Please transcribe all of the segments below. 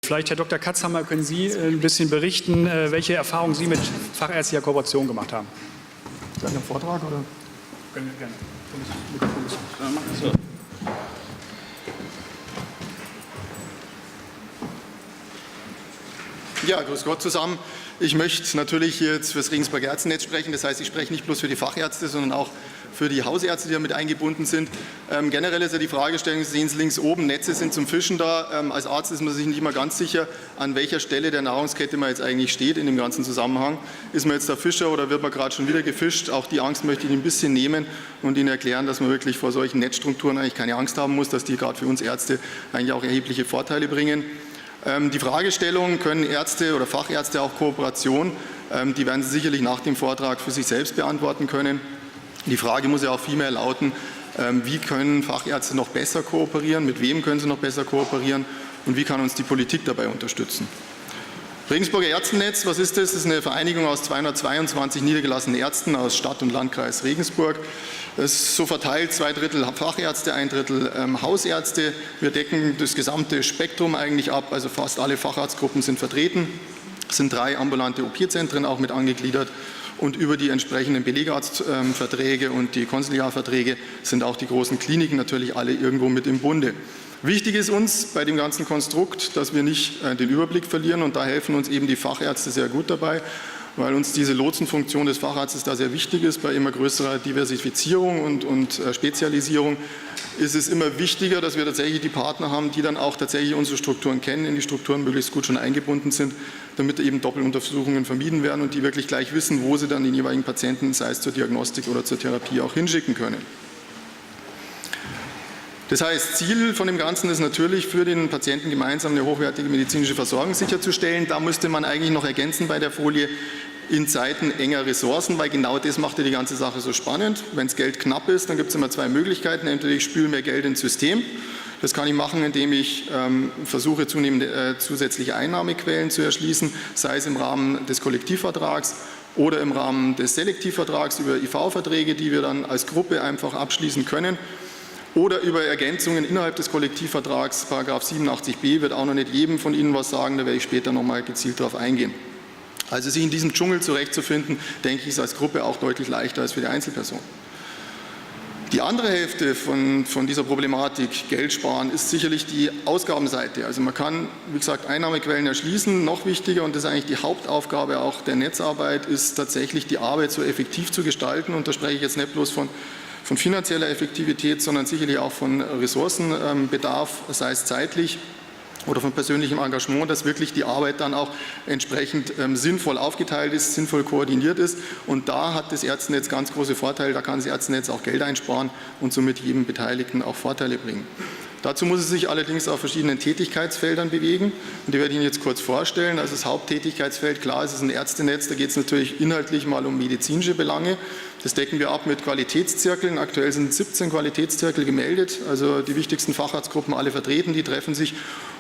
Vielleicht, Herr Dr. Katzhammer, können Sie ein bisschen berichten, welche Erfahrungen Sie mit fachärztlicher Kooperation gemacht haben? Gleich im Vortrag, oder? Gerne. Ja, grüß Gott zusammen. Ich möchte natürlich jetzt für das Regensburger Ärztenetz sprechen. Das heißt, ich spreche nicht bloß für die Fachärzte, sondern auch für die Hausärzte, die damit eingebunden sind. Generell ist ja die Fragestellung, Sie sehen es links oben, Netze sind zum Fischen da. Als Arzt ist man sich nicht immer ganz sicher, an welcher Stelle der Nahrungskette man jetzt eigentlich steht in dem ganzen Zusammenhang. Ist man jetzt der Fischer oder wird man gerade schon wieder gefischt? Auch die Angst möchte ich Ihnen ein bisschen nehmen und Ihnen erklären, dass man wirklich vor solchen Netzstrukturen eigentlich keine Angst haben muss, dass die gerade für uns Ärzte eigentlich auch erhebliche Vorteile bringen. Die Fragestellung, können Ärzte oder Fachärzte auch Kooperation, die werden Sie sicherlich nach dem Vortrag für sich selbst beantworten können. Die Frage muss ja auch vielmehr lauten, wie können Fachärzte noch besser kooperieren, mit wem können sie noch besser kooperieren und wie kann uns die Politik dabei unterstützen. Regensburger Ärztenetz, was ist das? Das ist eine Vereinigung aus 222 niedergelassenen Ärzten aus Stadt und Landkreis Regensburg. Es ist so verteilt, 2/3 Fachärzte, 1/3 Hausärzte. Wir decken das gesamte Spektrum eigentlich ab, also fast alle Facharztgruppen sind vertreten. Es sind 3 ambulante OP-Zentren auch mit angegliedert und über die entsprechenden Belegarztverträge und die Konsiliarverträge sind auch die großen Kliniken natürlich alle irgendwo mit im Bunde. Wichtig ist uns bei dem ganzen Konstrukt, dass wir nicht den Überblick verlieren und da helfen uns eben die Fachärzte sehr gut dabei, weil uns diese Lotsenfunktion des Facharztes da sehr wichtig ist. Bei immer größerer Diversifizierung und Spezialisierung ist es immer wichtiger, dass wir tatsächlich die Partner haben, die dann auch tatsächlich unsere Strukturen kennen, in die Strukturen möglichst gut schon eingebunden sind, damit eben Doppeluntersuchungen vermieden werden und die wirklich gleich wissen, wo sie dann den jeweiligen Patienten, sei es zur Diagnostik oder zur Therapie, auch hinschicken können. Das heißt, Ziel von dem Ganzen ist natürlich, für den Patienten gemeinsam eine hochwertige medizinische Versorgung sicherzustellen. Da müsste man eigentlich noch ergänzen bei der Folie, in Zeiten enger Ressourcen, weil genau das macht ja die ganze Sache so spannend. Wenn das Geld knapp ist, dann gibt es immer 2 Möglichkeiten. Entweder ich spüle mehr Geld ins System. Das kann ich machen, indem ich versuche, zunehmende zusätzliche Einnahmequellen zu erschließen, sei es im Rahmen des Kollektivvertrags oder im Rahmen des Selektivvertrags über IV-Verträge, die wir dann als Gruppe einfach abschließen können. Oder über Ergänzungen innerhalb des Kollektivvertrags, § 87b, wird auch noch nicht jedem von Ihnen was sagen, da werde ich später noch mal gezielt darauf eingehen. Also sich in diesem Dschungel zurechtzufinden, denke ich, ist als Gruppe auch deutlich leichter als für die Einzelperson. Die andere Hälfte von dieser Problematik, Geld sparen, ist sicherlich die Ausgabenseite. Also man kann, wie gesagt, Einnahmequellen erschließen. Noch wichtiger, und das ist eigentlich die Hauptaufgabe auch der Netzarbeit, ist tatsächlich die Arbeit so effektiv zu gestalten. Und da spreche ich jetzt nicht bloß von finanzieller Effektivität, sondern sicherlich auch von Ressourcenbedarf, sei es zeitlich oder von persönlichem Engagement, dass wirklich die Arbeit dann auch entsprechend sinnvoll aufgeteilt ist, sinnvoll koordiniert ist. Und da hat das Ärztenetz ganz große Vorteile, da kann das Ärztenetz auch Geld einsparen und somit jedem Beteiligten auch Vorteile bringen. Dazu muss es sich allerdings auf verschiedenen Tätigkeitsfeldern bewegen und die werde ich Ihnen jetzt kurz vorstellen. Also das Haupttätigkeitsfeld, klar, es ist ein Ärztenetz, da geht es natürlich inhaltlich mal um medizinische Belange. Das decken wir ab mit Qualitätszirkeln. Aktuell sind 17 Qualitätszirkel gemeldet, also die wichtigsten Facharztgruppen alle vertreten, die treffen sich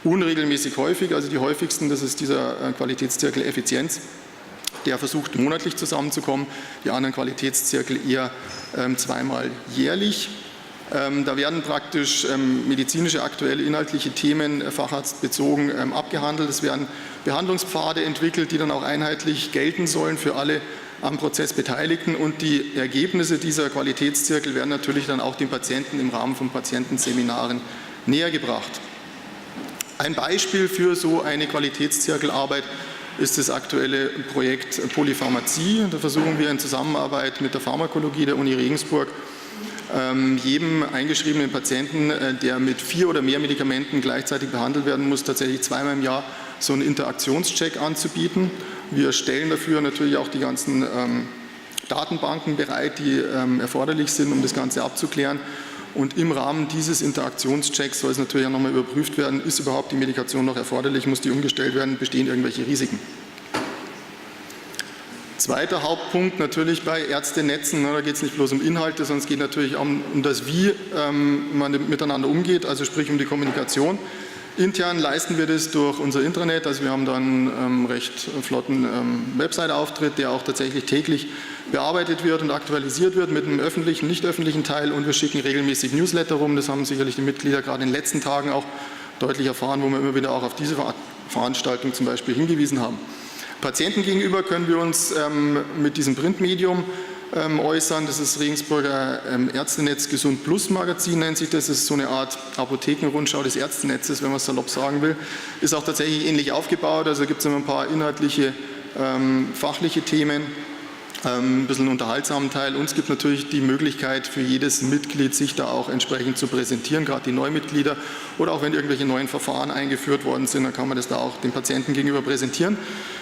unregelmäßig häufig. Also die häufigsten, das ist dieser Qualitätszirkel Effizienz, der versucht monatlich zusammenzukommen, die anderen Qualitätszirkel eher zweimal jährlich. Da werden praktisch medizinische, aktuelle, inhaltliche Themen facharztbezogen abgehandelt. Es werden Behandlungspfade entwickelt, die dann auch einheitlich gelten sollen für alle am Prozess Beteiligten. Und die Ergebnisse dieser Qualitätszirkel werden natürlich dann auch den Patienten im Rahmen von Patientenseminaren näher gebracht. Ein Beispiel für so eine Qualitätszirkelarbeit ist das aktuelle Projekt Polypharmazie. Da versuchen wir in Zusammenarbeit mit der Pharmakologie der Uni Regensburg jedem eingeschriebenen Patienten, der mit 4 oder mehr Medikamenten gleichzeitig behandelt werden muss, tatsächlich zweimal im Jahr so einen Interaktionscheck anzubieten. Wir stellen dafür natürlich auch die ganzen Datenbanken bereit, die erforderlich sind, um das Ganze abzuklären. Und im Rahmen dieses Interaktionschecks soll es natürlich auch nochmal überprüft werden, ist überhaupt die Medikation noch erforderlich, muss die umgestellt werden, bestehen irgendwelche Risiken. Zweiter Hauptpunkt natürlich bei Ärztenetzen, da geht es nicht bloß um Inhalte, sondern es geht natürlich auch um das, wie man miteinander umgeht, also sprich um die Kommunikation. Intern leisten wir das durch unser Intranet, also wir haben da einen recht flotten Website-Auftritt, der auch tatsächlich täglich bearbeitet wird und aktualisiert wird mit einem öffentlichen, nicht öffentlichen Teil, und wir schicken regelmäßig Newsletter rum. Das haben sicherlich die Mitglieder gerade in den letzten Tagen auch deutlich erfahren, wo wir immer wieder auch auf diese Veranstaltung zum Beispiel hingewiesen haben. Patienten gegenüber können wir uns mit diesem Printmedium äußern. Das ist Regensburger Ärztenetz Gesund Plus Magazin, nennt sich das. Das ist so eine Art Apothekenrundschau des Ärztenetzes, wenn man es salopp sagen will. Ist auch tatsächlich ähnlich aufgebaut, also gibt es immer ein paar inhaltliche, fachliche Themen, ein bisschen einen unterhaltsamen Teil. Und es gibt natürlich die Möglichkeit für jedes Mitglied, sich da auch entsprechend zu präsentieren, gerade die Neumitglieder oder auch wenn irgendwelche neuen Verfahren eingeführt worden sind, dann kann man das da auch den Patienten gegenüber präsentieren.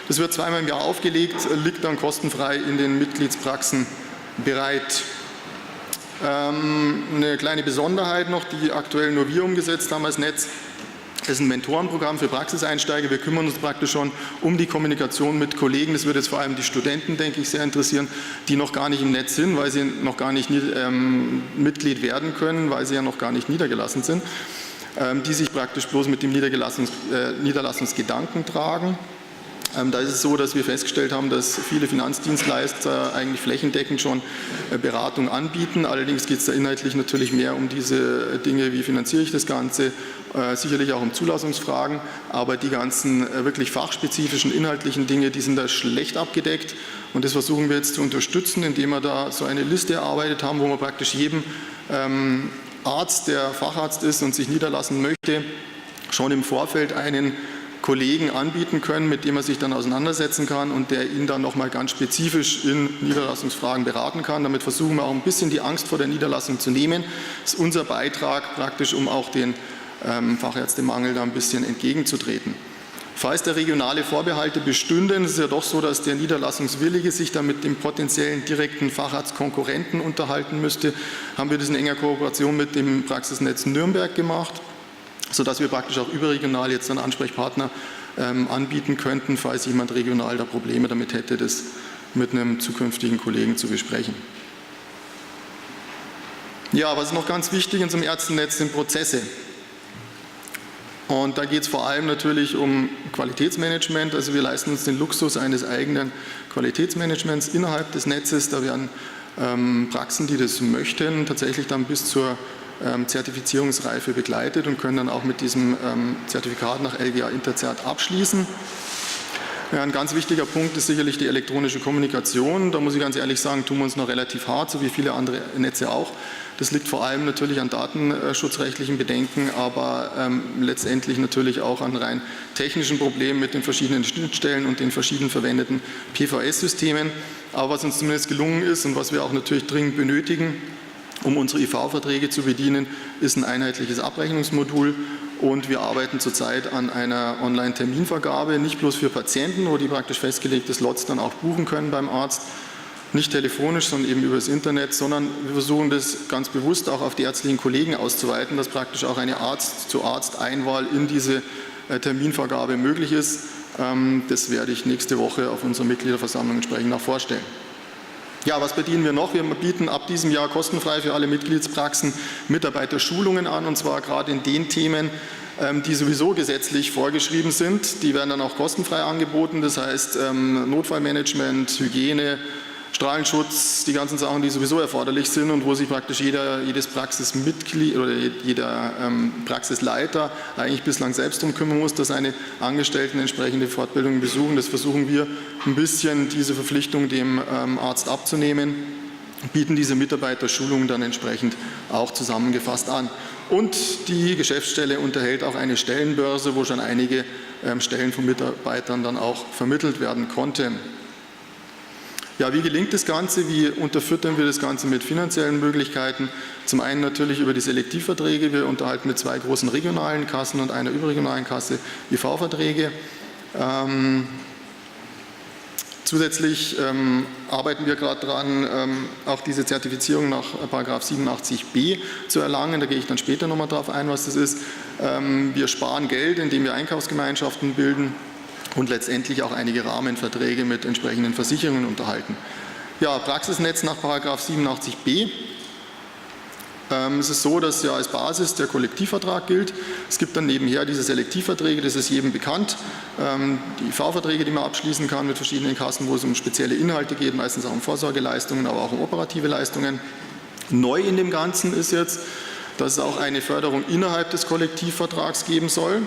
Das wird zweimal im Jahr aufgelegt, liegt dann kostenfrei in den Mitgliedspraxen bereit. Eine kleine Besonderheit noch, die aktuell nur wir umgesetzt haben als Netz. Das ist ein Mentorenprogramm für Praxiseinsteiger. Wir kümmern uns praktisch schon um die Kommunikation mit Kollegen. Das wird jetzt vor allem die Studenten, denke ich, sehr interessieren, die noch gar nicht im Netz sind, weil sie noch gar nicht Mitglied werden können, weil sie ja noch gar nicht niedergelassen sind, die sich praktisch bloß mit dem Niederlassungsgedanken tragen. Da ist es so, dass wir festgestellt haben, dass viele Finanzdienstleister eigentlich flächendeckend schon Beratung anbieten. Allerdings geht es da inhaltlich natürlich mehr um diese Dinge, wie finanziere ich das Ganze, sicherlich auch um Zulassungsfragen, aber die ganzen wirklich fachspezifischen, inhaltlichen Dinge, die sind da schlecht abgedeckt und das versuchen wir jetzt zu unterstützen, indem wir da so eine Liste erarbeitet haben, wo wir praktisch jedem Arzt, der Facharzt ist und sich niederlassen möchte, schon im Vorfeld einen Kollegen anbieten können, mit dem er sich dann auseinandersetzen kann und der ihn dann nochmal ganz spezifisch in Niederlassungsfragen beraten kann. Damit versuchen wir auch ein bisschen die Angst vor der Niederlassung zu nehmen. Das ist unser Beitrag praktisch, um auch den Fachärztemangel da ein bisschen entgegenzutreten. Falls da regionale Vorbehalte bestünden, ist es ja doch so, dass der Niederlassungswillige sich dann mit dem potenziellen direkten Facharztkonkurrenten unterhalten müsste, haben wir das in enger Kooperation mit dem Praxisnetz Nürnberg gemacht, sodass wir praktisch auch überregional jetzt einen Ansprechpartner anbieten könnten, falls jemand regional da Probleme damit hätte, das mit einem zukünftigen Kollegen zu besprechen. Ja, was ist noch ganz wichtig in unserem Ärztennetz, sind Prozesse. Und da geht es vor allem natürlich um Qualitätsmanagement. Also wir leisten uns den Luxus eines eigenen Qualitätsmanagements innerhalb des Netzes. Da werden Praxen, die das möchten, tatsächlich dann bis zur Zertifizierungsreife begleitet und können dann auch mit diesem Zertifikat nach LGA Interzert abschließen. Ja, ein ganz wichtiger Punkt ist sicherlich die elektronische Kommunikation. Da muss ich ganz ehrlich sagen, tun wir uns noch relativ hart, so wie viele andere Netze auch. Das liegt vor allem natürlich an datenschutzrechtlichen Bedenken, aber letztendlich natürlich auch an rein technischen Problemen mit den verschiedenen Schnittstellen und den verschieden verwendeten PVS-Systemen. Aber was uns zumindest gelungen ist und was wir auch natürlich dringend benötigen, um unsere IV-Verträge zu bedienen, ist ein einheitliches Abrechnungsmodul. Und wir arbeiten zurzeit an einer Online-Terminvergabe, nicht bloß für Patienten, wo die praktisch festgelegte Slots dann auch buchen können beim Arzt, nicht telefonisch, sondern eben über das Internet, sondern wir versuchen das ganz bewusst auch auf die ärztlichen Kollegen auszuweiten, dass praktisch auch eine Arzt-zu-Arzt-Einwahl in diese Terminvergabe möglich ist. Das werde ich nächste Woche auf unserer Mitgliederversammlung entsprechend auch vorstellen. Ja, was bedienen wir noch? Wir bieten ab diesem Jahr kostenfrei für alle Mitgliedspraxen Mitarbeiterschulungen an, und zwar gerade in den Themen, die sowieso gesetzlich vorgeschrieben sind. Die werden dann auch kostenfrei angeboten, das heißt Notfallmanagement, Hygiene, Strahlenschutz, die ganzen Sachen, die sowieso erforderlich sind und wo sich praktisch jedes Praxismitglied oder jeder Praxisleiter eigentlich bislang selbst darum kümmern muss, dass seine Angestellten entsprechende Fortbildungen besuchen. Das versuchen wir ein bisschen, diese Verpflichtung dem Arzt abzunehmen, bieten diese Mitarbeiterschulungen dann entsprechend auch zusammengefasst an. Und die Geschäftsstelle unterhält auch eine Stellenbörse, wo schon einige Stellen von Mitarbeitern dann auch vermittelt werden konnten. Ja, wie gelingt das Ganze? Wie unterfüttern wir das Ganze mit finanziellen Möglichkeiten? Zum einen natürlich über die Selektivverträge. Wir unterhalten mit 2 großen regionalen Kassen und einer überregionalen Kasse IV-Verträge. Zusätzlich arbeiten wir gerade daran, auch diese Zertifizierung nach § 87b zu erlangen. Da gehe ich dann später nochmal darauf ein, was das ist. Wir sparen Geld, indem wir Einkaufsgemeinschaften bilden und letztendlich auch einige Rahmenverträge mit entsprechenden Versicherungen unterhalten. Ja, Praxisnetz nach § 87b. Es ist so, dass ja als Basis der Kollektivvertrag gilt. Es gibt dann nebenher diese Selektivverträge, das ist jedem bekannt. Die IV-Verträge, die man abschließen kann mit verschiedenen Kassen, wo es um spezielle Inhalte geht, meistens auch um Vorsorgeleistungen, aber auch um operative Leistungen. Neu in dem Ganzen ist jetzt, dass es auch eine Förderung innerhalb des Kollektivvertrags geben soll.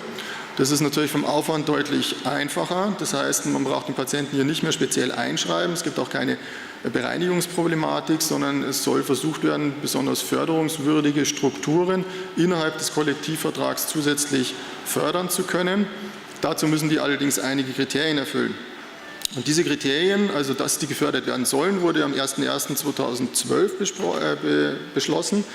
Das ist natürlich vom Aufwand deutlich einfacher. Das heißt, man braucht den Patienten hier nicht mehr speziell einschreiben. Es gibt auch keine Bereinigungsproblematik, sondern es soll versucht werden, besonders förderungswürdige Strukturen innerhalb des Kollektivvertrags zusätzlich fördern zu können. Dazu müssen die allerdings einige Kriterien erfüllen. Und diese Kriterien, also dass die gefördert werden sollen, wurde am 01.01.2012 beschlossen.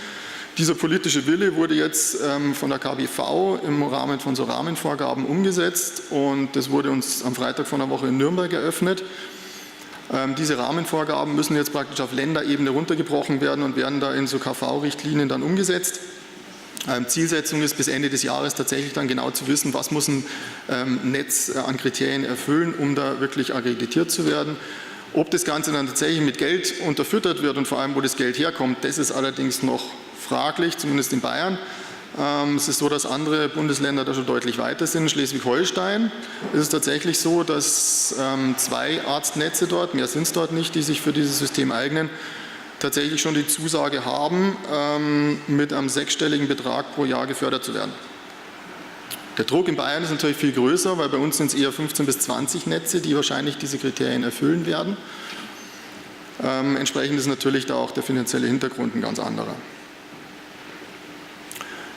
Dieser politische Wille wurde jetzt von der KBV im Rahmen von so Rahmenvorgaben umgesetzt und das wurde uns am Freitag vor einer Woche in Nürnberg eröffnet. Diese Rahmenvorgaben müssen jetzt praktisch auf Länderebene runtergebrochen werden und werden da in so KV-Richtlinien dann umgesetzt. Zielsetzung ist, bis Ende des Jahres tatsächlich dann genau zu wissen, was muss ein Netz an Kriterien erfüllen, um da wirklich akkreditiert zu werden. Ob das Ganze dann tatsächlich mit Geld unterfüttert wird und vor allem, wo das Geld herkommt, das ist allerdings noch fraglich, zumindest in Bayern. Es ist so, dass andere Bundesländer da schon deutlich weiter sind. In Schleswig-Holstein ist es tatsächlich so, dass 2 Arztnetze dort, mehr sind es dort nicht, die sich für dieses System eignen, tatsächlich schon die Zusage haben, mit einem 6-stelligen Betrag pro Jahr gefördert zu werden. Der Druck in Bayern ist natürlich viel größer, weil bei uns sind es eher 15 bis 20 Netze, die wahrscheinlich diese Kriterien erfüllen werden. Entsprechend ist natürlich da auch der finanzielle Hintergrund ein ganz anderer.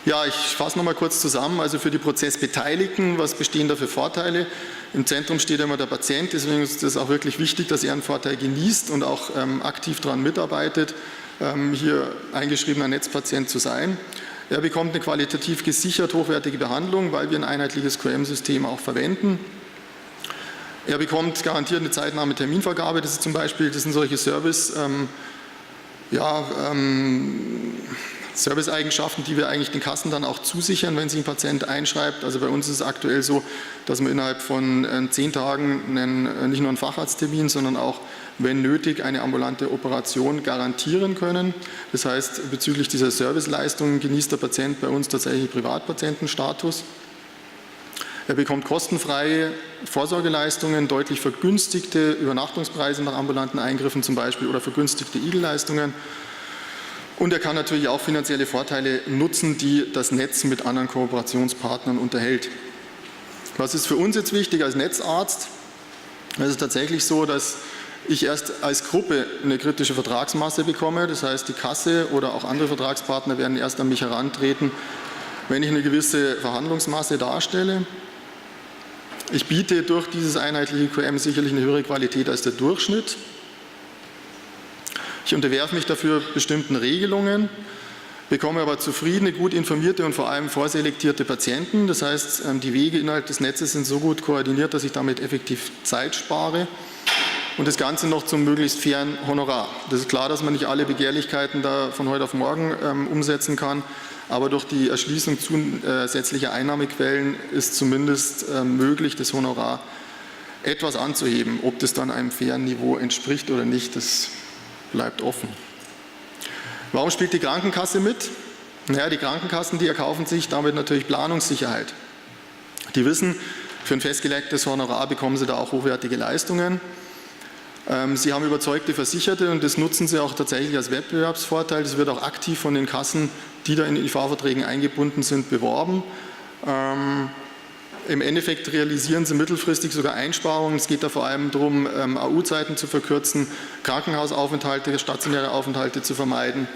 Ja, ich fasse noch mal kurz zusammen. Also für die Prozessbeteiligten, was bestehen da für Vorteile? Im Zentrum steht immer der Patient, deswegen ist es auch wirklich wichtig, dass er einen Vorteil genießt und auch aktiv daran mitarbeitet, hier eingeschriebener Netzpatient zu sein. Er bekommt eine qualitativ gesichert hochwertige Behandlung, weil wir ein einheitliches QM-System auch verwenden. Er bekommt garantiert eine zeitnahe Terminvergabe. Das ist zum Beispiel, das sind solche Service-Eigenschaften, die wir eigentlich den Kassen dann auch zusichern, wenn sich ein Patient einschreibt. Also bei uns ist es aktuell so, dass wir innerhalb von 10 Tagen nicht nur einen Facharzttermin, sondern auch, wenn nötig, eine ambulante Operation garantieren können. Das heißt, bezüglich dieser Serviceleistungen genießt der Patient bei uns tatsächlich Privatpatientenstatus. Er bekommt kostenfreie Vorsorgeleistungen, deutlich vergünstigte Übernachtungspreise nach ambulanten Eingriffen zum Beispiel oder vergünstigte IGEL-Leistungen. Und er kann natürlich auch finanzielle Vorteile nutzen, die das Netz mit anderen Kooperationspartnern unterhält. Was ist für uns jetzt wichtig als Netzarzt? Es ist tatsächlich so, dass ich erst als Gruppe eine kritische Vertragsmasse bekomme. Das heißt, die Kasse oder auch andere Vertragspartner werden erst an mich herantreten, wenn ich eine gewisse Verhandlungsmasse darstelle. Ich biete durch dieses einheitliche QM sicherlich eine höhere Qualität als der Durchschnitt. Ich unterwerfe mich dafür bestimmten Regelungen, bekomme aber zufriedene, gut informierte und vor allem vorselektierte Patienten. Das heißt, die Wege innerhalb des Netzes sind so gut koordiniert, dass ich damit effektiv Zeit spare und das Ganze noch zum möglichst fairen Honorar. Das ist klar, dass man nicht alle Begehrlichkeiten da von heute auf morgen umsetzen kann, aber durch die Erschließung zusätzlicher Einnahmequellen ist zumindest möglich, das Honorar etwas anzuheben. Ob das dann einem fairen Niveau entspricht oder nicht, das bleibt offen. Warum spielt die Krankenkasse mit? Naja, die Krankenkassen, die erkaufen sich damit natürlich Planungssicherheit. Die wissen, für ein festgelegtes Honorar bekommen sie da auch hochwertige Leistungen. Sie haben überzeugte Versicherte und das nutzen sie auch tatsächlich als Wettbewerbsvorteil. Das wird auch aktiv von den Kassen, die da in IV-Verträgen eingebunden sind, beworben. Im Endeffekt realisieren sie mittelfristig sogar Einsparungen. Es geht da vor allem darum, AU-Zeiten zu verkürzen, Krankenhausaufenthalte, stationäre Aufenthalte zu vermeiden.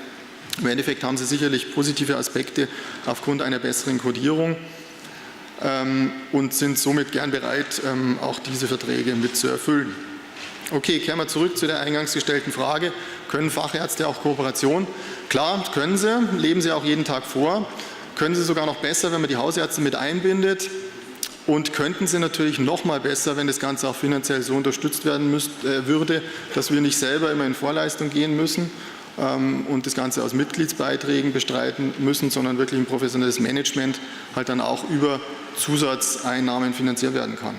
Im Endeffekt haben sie sicherlich positive Aspekte aufgrund einer besseren Kodierung und sind somit gern bereit, auch diese Verträge mit zu erfüllen. Okay, kehren wir zurück zu der eingangs gestellten Frage. Können Fachärzte auch Kooperation? Klar, können sie, leben sie auch jeden Tag vor. Können sie sogar noch besser, wenn man die Hausärzte mit einbindet. Und könnten sie natürlich noch mal besser, wenn das Ganze auch finanziell so unterstützt werden würde, dass wir nicht selber immer in Vorleistung gehen müssen und das Ganze aus Mitgliedsbeiträgen bestreiten müssen, sondern wirklich ein professionelles Management halt dann auch über Zusatzeinnahmen finanziert werden kann.